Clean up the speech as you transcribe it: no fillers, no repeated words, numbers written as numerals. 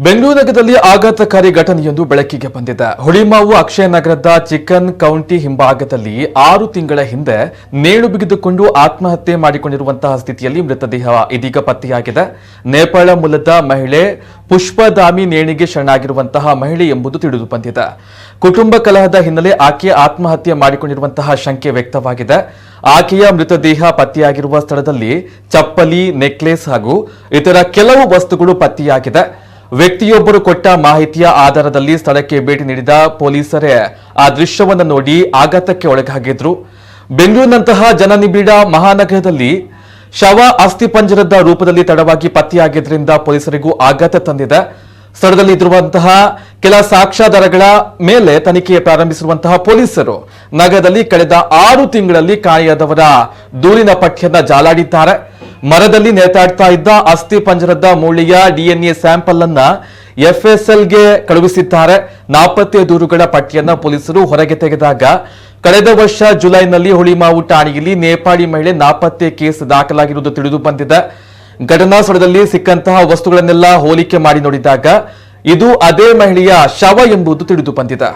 ಬೆಂಗಳೂರು ನಗರದಲ್ಲಿ ಆಘಾತಕಾರಿ ಘಟನೆಯೊಂದು ಬೆಳಕಿಗೆ ಬಂದಿದೆ. ಹುಳಿಮಾವು ಅಕ್ಷಯ ನಗರದ ಚಿಕನ್ ಕೌಂಟಿ ಹಿಂಭಾಗದಲ್ಲಿ 6 ತಿಂಗಳ ಹಿಂದೆ ನೇಣು ಬಿಗಿದುಕೊಂಡು ಆತ್ಮಹತ್ಯೆ ಮಾಡಿಕೊಂಡಿರುವಂತಹ ಸ್ಥಿತಿಯಲ್ಲಿ ಮೃತದೇಹ ಇದೀಗ ಪತ್ತೆಯಾಗಿದೆ. ನೇಪಾಳ ಮೂಲದ ಮಹಿಳೆ ಪುಷ್ಪಧಾಮಿ ನೇಣಿಗೆ ಶರಣಾಗಿರುವಂತಹ ಮಹಿಳೆ ಎಂಬುದು ತಿಳಿದು ಬಂದಿದೆ. ಕುಟುಂಬ ಕಲಹದ ಹಿನ್ನೆಲೆ ಆಕೆ ಆತ್ಮಹತ್ಯೆ ಮಾಡಿಕೊಂಡಿರುವಂತಹ ಶಂಕೆ ವ್ಯಕ್ತವಾಗಿದೆ. ಆಕೆಯ ಮೃತದೇಹ ಪತ್ತೆಯಾಗಿರುವ ಸ್ಥಳದಲ್ಲಿ ಚಪ್ಪಲಿ, ನೆಕ್ಲೆಸ್ ಹಾಗೂ ಇತರ ಕೆಲವು ವಸ್ತುಗಳು ಪತ್ತೆಯಾಗಿದೆ. ವ್ಯಕ್ತಿಯೊಬ್ಬರು ಕೊಟ್ಟ ಮಾಹಿತಿಯ ಆಧಾರದಲ್ಲಿ ಸ್ಥಳಕ್ಕೆ ಭೇಟಿ ನೀಡಿದ ಪೊಲೀಸರೇ ಆ ದೃಶ್ಯವನ್ನು ನೋಡಿ ಆಘಾತಕ್ಕೆ ಒಳಗಾಗಿದ್ರು. ಬೆಂಗಳೂರಿನಂತಹ ಜನನಿಬಿಡ ಮಹಾನಗರದಲ್ಲಿ ಶವ ಅಸ್ಥಿಪಂಜರದ ರೂಪದಲ್ಲಿ ತಡವಾಗಿ ಪತ್ತೆಯಾಗಿದ್ದರಿಂದ ಪೊಲೀಸರಿಗೂ ಆಘಾತ ತಂದಿದೆ. ಸ್ಥಳದಲ್ಲಿ ಇರುವಂತಹ ಕೆಲ ಸಾಕ್ಷ್ಯಾಧಾರಗಳ ಮೇಲೆ ತನಿಖೆ ಪ್ರಾರಂಭಿಸಿರುವಂತಹ ಪೊಲೀಸರು ನಗರದಲ್ಲಿ ಕಳೆದ 6 ತಿಂಗಳಲ್ಲಿ ಕಾಣೆಯಾದವರ ದೂರಿನ ಪಟ್ಟಿಯನ್ನ ಜಾಲಾಡಿದ್ದಾರೆ. ಮರದಲ್ಲಿ ನೇತಾಡ್ತಾ ಇದ್ದ ಅಸ್ಥಿ ಪಂಜರದ ಮೂಳೆಯ DNA ಸ್ಯಾಂಪಲ್ ಅನ್ನ FSLಗೆ ಕಳುಹಿಸಿದ್ದಾರೆ. ನಾಪತ್ತೆ ದೂರುಗಳ ಪಟ್ಟಿಯನ್ನ ಪೊಲೀಸರು ಹೊರಗೆ ತೆಗೆದಾಗ ಕಳೆದ ವರ್ಷ ಜುಲೈನಲ್ಲಿ ಹುಳಿಮಾವು ಠಾಣೆಯಲ್ಲಿ ನೇಪಾಳಿ ಮಹಿಳೆ ನಾಪತ್ತೆ ಕೇಸ್ ದಾಖಲಾಗಿರುವುದು ತಿಳಿದು ಬಂದಿದೆ. ಘಟನಾ ಸ್ಥಳದಲ್ಲಿ ಸಿಕ್ಕಂತಹ ವಸ್ತುಗಳನ್ನೆಲ್ಲ ಹೋಲಿಕೆ ಮಾಡಿ ನೋಡಿದಾಗ ಇದು ಅದೇ ಮಹಿಳೆಯ ಶವ ಎಂಬುದು ತಿಳಿದು ಬಂದಿದೆ.